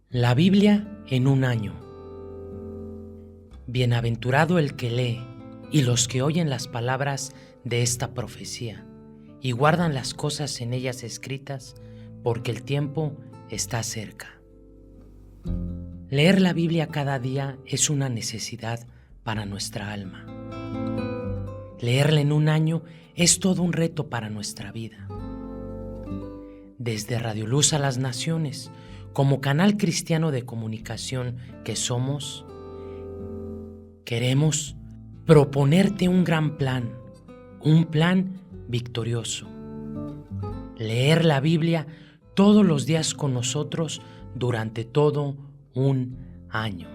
La Biblia en un año. Bienaventurado el que lee y los que oyen las palabras de esta profecía y guardan las cosas en ellas escritas, porque el tiempo está cerca. Leer la Biblia cada día es una necesidad para nuestra alma. Leerla en un año es todo un reto para nuestra vida. Desde Radio Luz a las Naciones, como canal cristiano de comunicación que somos, queremos proponerte un gran plan, un plan victorioso. Leer la Biblia todos los días con nosotros durante todo un año.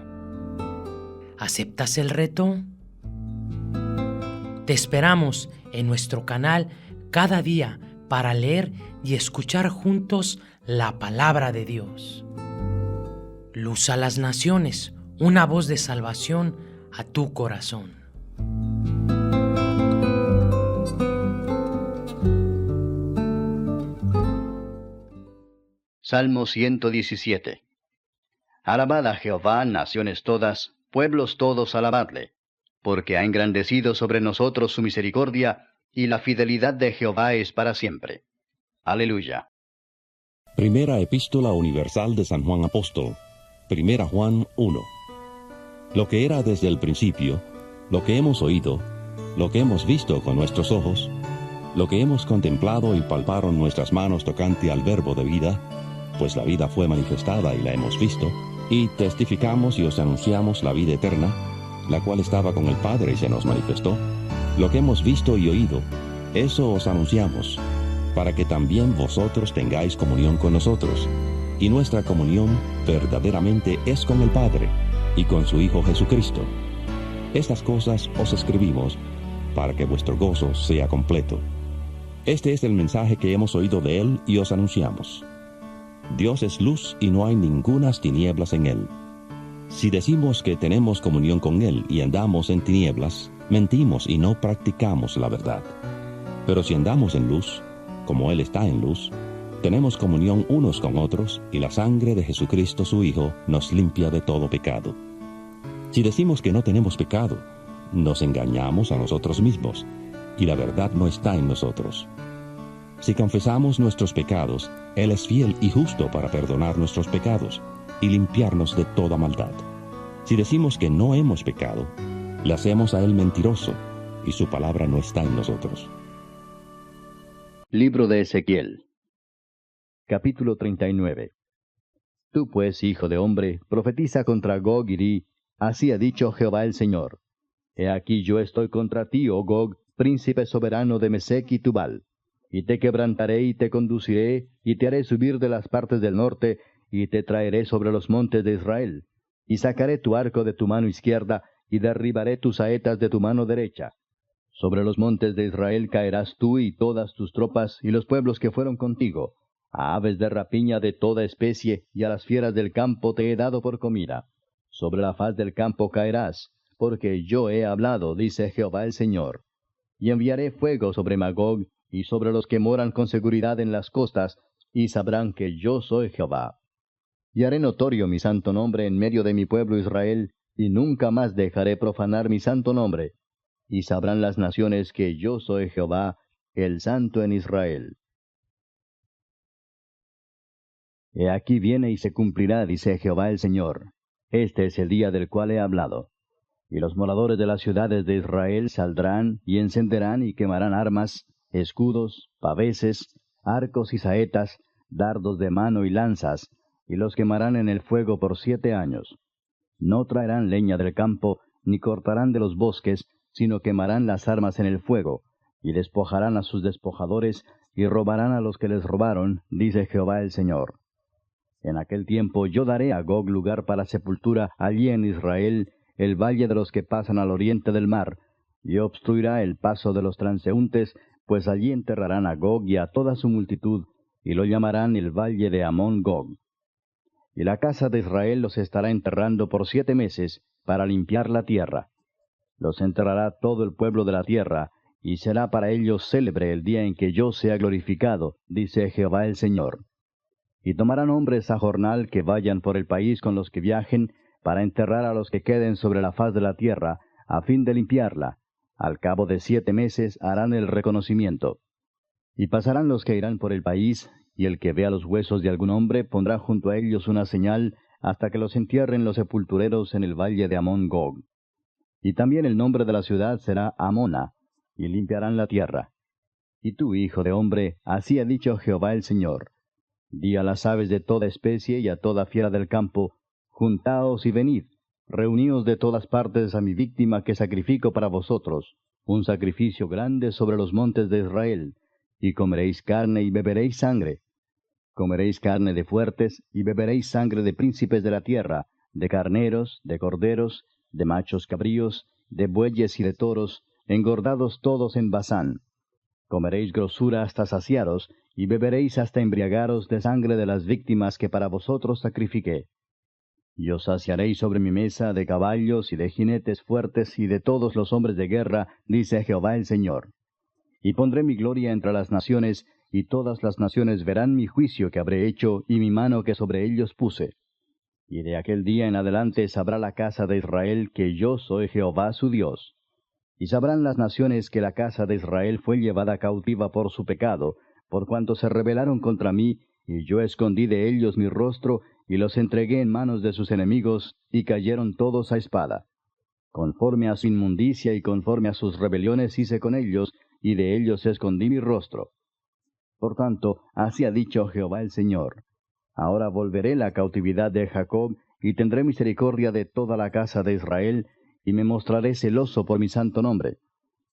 ¿Aceptas el reto? Te esperamos en nuestro canal cada día para leer y escuchar juntos la palabra de Dios. Luz a las Naciones, una voz de salvación a tu corazón. Salmo 117. Alabad a Jehová, naciones todas, pueblos todos, alabadle, porque ha engrandecido sobre nosotros su misericordia, y la fidelidad de Jehová es para siempre. Aleluya. Primera Epístola Universal de San Juan Apóstol. Primera Juan 1. Lo que era desde el principio, lo que hemos oído, lo que hemos visto con nuestros ojos, lo que hemos contemplado y palparon nuestras manos tocante al verbo de vida, pues la vida fue manifestada y la hemos visto, y testificamos y os anunciamos la vida eterna, la cual estaba con el Padre y se nos manifestó. Lo que hemos visto y oído, eso os anunciamos, para que también vosotros tengáis comunión con nosotros. Y nuestra comunión verdaderamente es con el Padre y con su Hijo Jesucristo. Estas cosas os escribimos para que vuestro gozo sea completo. Este es el mensaje que hemos oído de Él y os anunciamos. Dios es luz y no hay ningunas tinieblas en Él. Si decimos que tenemos comunión con Él y andamos en tinieblas, mentimos y no practicamos la verdad. Pero si andamos en luz, como Él está en luz, tenemos comunión unos con otros, y la sangre de Jesucristo su Hijo nos limpia de todo pecado. Si decimos que no tenemos pecado, nos engañamos a nosotros mismos, y la verdad no está en nosotros. Si confesamos nuestros pecados, Él es fiel y justo para perdonar nuestros pecados y limpiarnos de toda maldad. Si decimos que no hemos pecado, le hacemos a Él mentiroso, y su palabra no está en nosotros. Libro de Ezequiel. Capítulo 39. Tú pues, hijo de hombre, profetiza contra Gog y di: así ha dicho Jehová el Señor. He aquí yo estoy contra ti, oh Gog, príncipe soberano de Mesec y Tubal. Y te quebrantaré y te conduciré, y te haré subir de las partes del norte, y te traeré sobre los montes de Israel. Y sacaré tu arco de tu mano izquierda, y derribaré tus saetas de tu mano derecha. Sobre los montes de Israel caerás tú y todas tus tropas, y los pueblos que fueron contigo. A aves de rapiña de toda especie, y a las fieras del campo te he dado por comida. Sobre la faz del campo caerás, porque yo he hablado, dice Jehová el Señor. Y enviaré fuego sobre Magog, y sobre los que moran con seguridad en las costas, y sabrán que yo soy Jehová. Y haré notorio mi santo nombre en medio de mi pueblo Israel, y nunca más dejaré profanar mi santo nombre. Y sabrán las naciones que yo soy Jehová, el Santo en Israel. He aquí viene y se cumplirá, dice Jehová el Señor. Este es el día del cual he hablado. Y los moradores de las ciudades de Israel saldrán y encenderán y quemarán armas, escudos, paveses, arcos y saetas, dardos de mano y lanzas, y los quemarán en el fuego por 7 años. No traerán leña del campo, ni cortarán de los bosques, sino quemarán las armas en el fuego, y despojarán a sus despojadores, y robarán a los que les robaron, dice Jehová el Señor. En aquel tiempo yo daré a Gog lugar para sepultura allí en Israel, el valle de los que pasan al oriente del mar, y obstruirá el paso de los transeúntes, pues allí enterrarán a Gog y a toda su multitud, y lo llamarán el valle de Amón Gog. Y la casa de Israel los estará enterrando por 7 meses, para limpiar la tierra. Los enterrará todo el pueblo de la tierra, y será para ellos célebre el día en que yo sea glorificado, dice Jehová el Señor. Y tomarán hombres a jornal que vayan por el país con los que viajen, para enterrar a los que queden sobre la faz de la tierra, a fin de limpiarla. Al cabo de 7 meses harán el reconocimiento. Y pasarán los que irán por el país, y el que vea los huesos de algún hombre pondrá junto a ellos una señal, hasta que los entierren los sepultureros en el valle de Amón Gog. Y también el nombre de la ciudad será Amona, y limpiarán la tierra. Y tú, hijo de hombre, así ha dicho Jehová el Señor: di a las aves de toda especie y a toda fiera del campo: juntaos y venid, reuníos de todas partes a mi víctima que sacrifico para vosotros, un sacrificio grande sobre los montes de Israel, y comeréis carne y beberéis sangre. Comeréis carne de fuertes y beberéis sangre de príncipes de la tierra, de carneros, de corderos, de machos cabríos, de bueyes y de toros, engordados todos en Basán. Comeréis grosura hasta saciaros, y beberéis hasta embriagaros de sangre de las víctimas que para vosotros sacrifiqué. Y os saciaréis sobre mi mesa de caballos y de jinetes fuertes y de todos los hombres de guerra, dice Jehová el Señor. Y pondré mi gloria entre las naciones, y todas las naciones verán mi juicio que habré hecho y mi mano que sobre ellos puse. Y de aquel día en adelante sabrá la casa de Israel que yo soy Jehová su Dios. Y sabrán las naciones que la casa de Israel fue llevada cautiva por su pecado, por cuanto se rebelaron contra mí, y yo escondí de ellos mi rostro, y los entregué en manos de sus enemigos, y cayeron todos a espada. Conforme a su inmundicia y conforme a sus rebeliones hice con ellos, y de ellos escondí mi rostro. Por tanto, así ha dicho Jehová el Señor: ahora volveré la cautividad de Jacob, y tendré misericordia de toda la casa de Israel, y me mostraré celoso por mi santo nombre.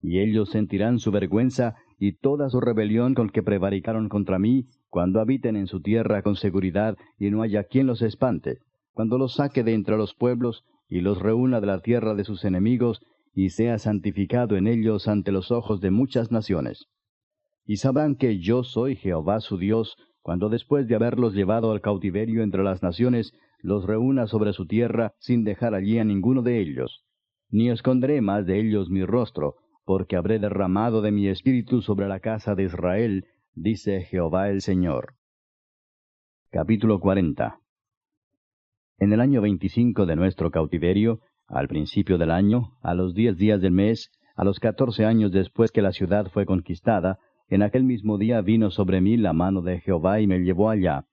Y ellos sentirán su vergüenza y toda su rebelión con que prevaricaron contra mí, cuando habiten en su tierra con seguridad, y no haya quien los espante, cuando los saque de entre los pueblos, y los reúna de la tierra de sus enemigos, y sea santificado en ellos ante los ojos de muchas naciones. Y sabrán que yo soy Jehová su Dios, cuando después de haberlos llevado al cautiverio entre las naciones, los reúna sobre su tierra, sin dejar allí a ninguno de ellos. Ni esconderé más de ellos mi rostro, porque habré derramado de mi espíritu sobre la casa de Israel, dice Jehová el Señor. Capítulo 40. En el año 25 de nuestro cautiverio, al principio del año, a los 10 días del mes, a los 14 años después que la ciudad fue conquistada, en aquel mismo día vino sobre mí la mano de Jehová y me llevó allá.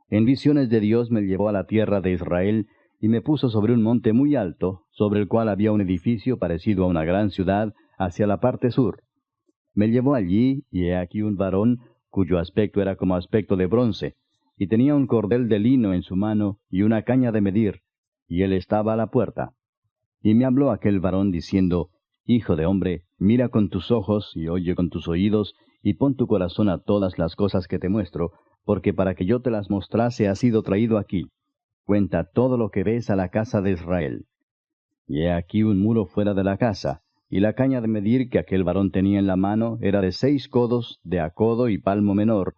En visiones de Dios me llevó a la tierra de Israel, y me puso sobre un monte muy alto, sobre el cual había un edificio parecido a una gran ciudad, hacia la parte sur. Me llevó allí, y he aquí un varón, cuyo aspecto era como aspecto de bronce, y tenía un cordel de lino en su mano, y una caña de medir, y él estaba a la puerta. Y me habló aquel varón diciendo: Hijo de hombre, mira con tus ojos, y oye con tus oídos, y pon tu corazón a todas las cosas que te muestro, porque para que yo te las mostrase has sido traído aquí. Cuenta todo lo que ves a la casa de Israel. Y he aquí un muro fuera de la casa, y la caña de medir que aquel varón tenía en la mano era de 6 codos, de a codo y palmo menor,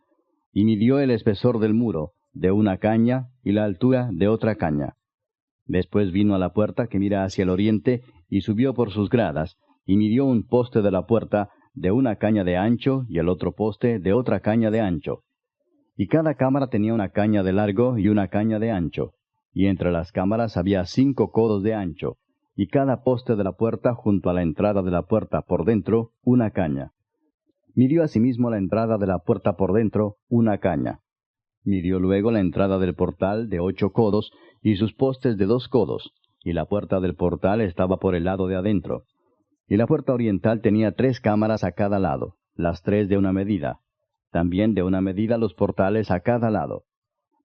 y midió el espesor del muro, de una caña, y la altura de otra caña. Después vino a la puerta que mira hacia el oriente, y subió por sus gradas, y midió un poste de la puerta, de una caña de ancho, y el otro poste de otra caña de ancho. Y cada cámara tenía una caña de largo y una caña de ancho, y entre las cámaras había 5 codos de ancho, y cada poste de la puerta junto a la entrada de la puerta por dentro una caña. Midió asimismo la entrada de la puerta por dentro una caña. Midió luego la entrada del portal de 8 codos, y sus postes de 2 codos, y la puerta del portal estaba por el lado de adentro. Y la puerta oriental tenía 3 cámaras a cada lado, las 3 de una medida. También de una medida los portales a cada lado.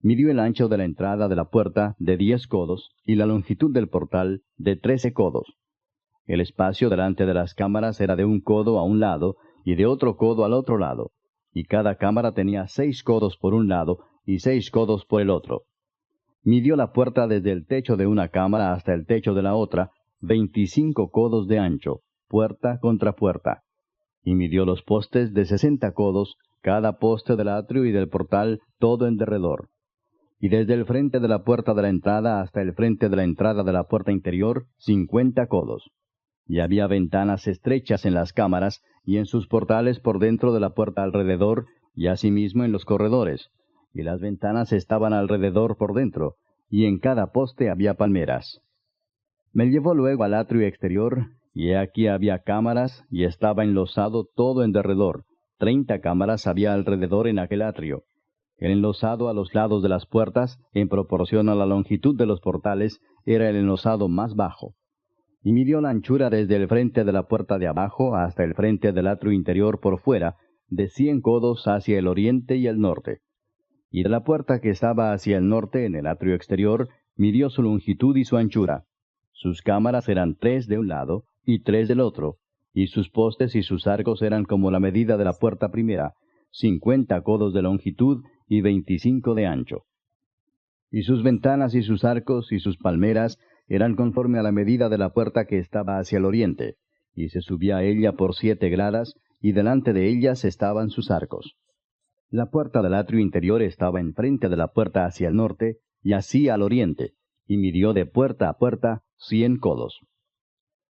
Midió el ancho de la entrada de la puerta de 10 codos, y la longitud del portal de 13 codos. El espacio delante de las cámaras era de 1 codo a un lado, y de otro codo al otro lado, y cada cámara tenía 6 codos por un lado, y 6 codos por el otro. Midió la puerta desde el techo de una cámara hasta el techo de la otra, 25 codos de ancho, puerta contra puerta. Y midió los postes de 60 codos, cada poste del atrio y del portal, todo en derredor. Y desde el frente de la puerta de la entrada hasta el frente de la entrada de la puerta interior, 50 codos. Y había ventanas estrechas en las cámaras, y en sus portales por dentro de la puerta alrededor, y asimismo en los corredores. y las ventanas estaban alrededor por dentro, y en cada poste había palmeras. Me llevó luego al atrio exterior, y he aquí había cámaras, y estaba enlosado todo en derredor. 30 cámaras había alrededor en aquel atrio. El enlosado a los lados de las puertas, en proporción a la longitud de los portales, era el enlosado más bajo. Y midió la anchura desde el frente de la puerta de abajo hasta el frente del atrio interior por fuera, de 100 codos hacia el oriente y el norte. Y de la puerta que estaba hacia el norte en el atrio exterior, midió su longitud y su anchura. Sus cámaras eran 3 de un lado y 3 del otro, y sus postes y sus arcos eran como la medida de la puerta primera, 50 codos de longitud y 25 de ancho. Y sus ventanas y sus arcos y sus palmeras eran conforme a la medida de la puerta que estaba hacia el oriente, y se subía a ella por 7 gradas, y delante de ellas estaban sus arcos. La puerta del atrio interior estaba enfrente de la puerta hacia el norte, y así al oriente, y midió de puerta a puerta 100 codos.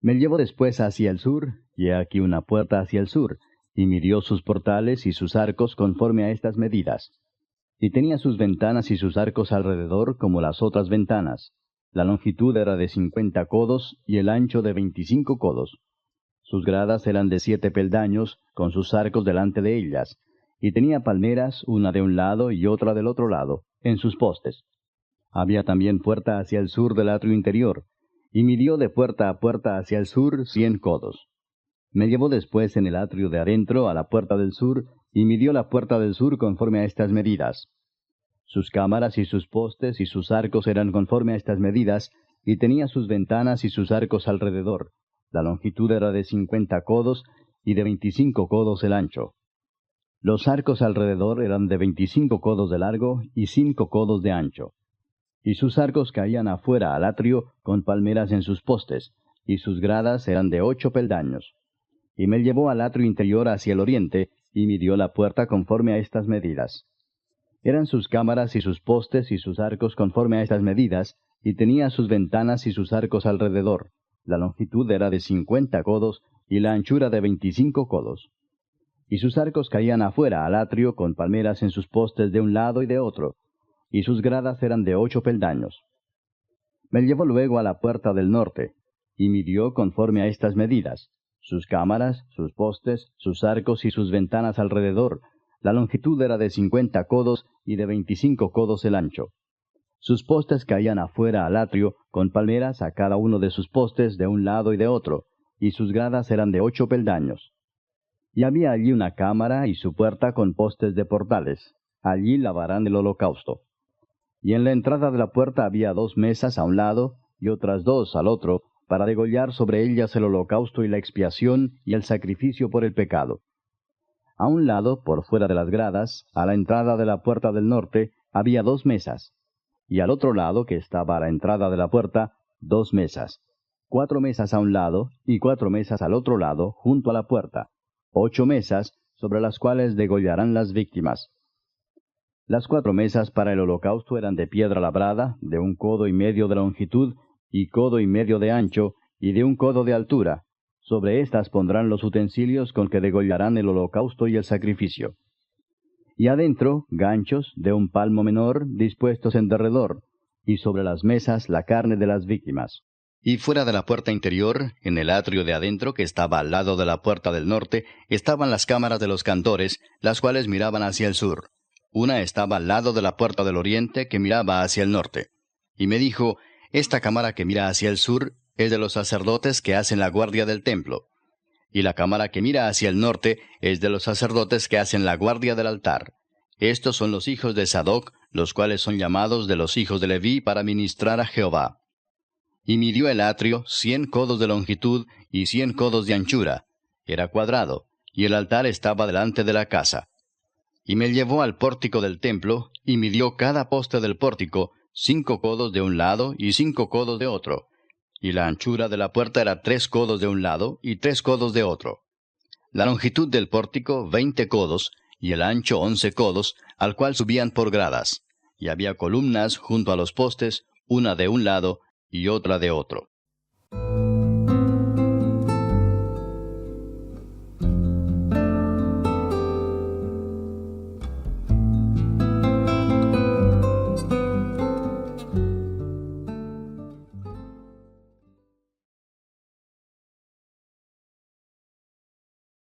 Me llevó después hacia el sur, y he aquí una puerta hacia el sur, y midió sus portales y sus arcos conforme a estas medidas. Y tenía sus ventanas y sus arcos alrededor como las otras ventanas. La longitud era de 50 codos, y el ancho de 25 codos. Sus gradas eran de 7 peldaños, con sus arcos delante de ellas, y tenía palmeras, una de un lado y otra del otro lado, en sus postes. Había también puerta hacia el sur del atrio interior, y midió de puerta a puerta hacia el sur 100 codos. Me llevó después en el atrio de adentro a la puerta del sur, y midió la puerta del sur conforme a estas medidas. Sus cámaras y sus postes y sus arcos eran conforme a estas medidas, y tenía sus ventanas y sus arcos alrededor. La longitud era de 50 codos, y de 25 codos el ancho. Los arcos alrededor eran de 25 codos de largo y 5 codos de ancho. Y sus arcos caían afuera al atrio con palmeras en sus postes, y sus gradas eran de 8 peldaños. Y me llevó al atrio interior hacia el oriente, y midió la puerta conforme a estas medidas. Eran sus cámaras y sus postes y sus arcos conforme a estas medidas, y tenía sus ventanas y sus arcos alrededor. La longitud era de 50 codos, y la anchura de 25 codos. Y sus arcos caían afuera al atrio con palmeras en sus postes de un lado y de otro, y sus gradas eran de 8 peldaños. Me llevó luego a la puerta del norte, y midió conforme a estas medidas, sus cámaras, sus postes, sus arcos y sus ventanas alrededor. La longitud era de 50 codos y de 25 codos el ancho. Sus postes caían afuera al atrio, con palmeras a cada uno de sus postes de un lado y de otro, y sus gradas eran de 8 peldaños. Y había allí una cámara y su puerta con postes de portales. Allí lavarán el holocausto. Y en la entrada de la puerta había 2 mesas a un lado, y otras 2 al otro, para degollar sobre ellas el holocausto y la expiación y el sacrificio por el pecado. A un lado, por fuera de las gradas, a la entrada de la puerta del norte, había 2 mesas, y al otro lado, que estaba a la entrada de la puerta, 2 mesas, 4 mesas a un lado, y 4 mesas al otro lado, junto a la puerta, 8 mesas, sobre las cuales degollarán las víctimas. Las 4 mesas para el holocausto eran de piedra labrada, de 1 codo y medio de longitud, y codo y medio de ancho, y de 1 codo de altura. Sobre estas pondrán los utensilios con que degollarán el holocausto y el sacrificio. Y adentro, ganchos de 1 palmo menor, dispuestos en derredor, y sobre las mesas la carne de las víctimas. Y fuera de la puerta interior, en el atrio de adentro que estaba al lado de la puerta del norte, estaban las cámaras de los cantores, las cuales miraban hacia el sur. Una estaba al lado de la puerta del oriente que miraba hacia el norte. Y me dijo, esta cámara que mira hacia el sur es de los sacerdotes que hacen la guardia del templo. Y la cámara que mira hacia el norte es de los sacerdotes que hacen la guardia del altar. Estos son los hijos de Sadoc, los cuales son llamados de los hijos de Leví para ministrar a Jehová. Y midió el atrio 100 codos de longitud y 100 codos de anchura. Era cuadrado, y el altar estaba delante de la casa. Y me llevó al pórtico del templo, y midió cada poste del pórtico, 5 codos de un lado y 5 codos de otro. Y la anchura de la puerta era 3 codos de un lado y 3 codos de otro. La longitud del pórtico 20 codos, y el ancho 11 codos, al cual subían por gradas. Y había columnas junto a los postes, una de un lado y otra de otro.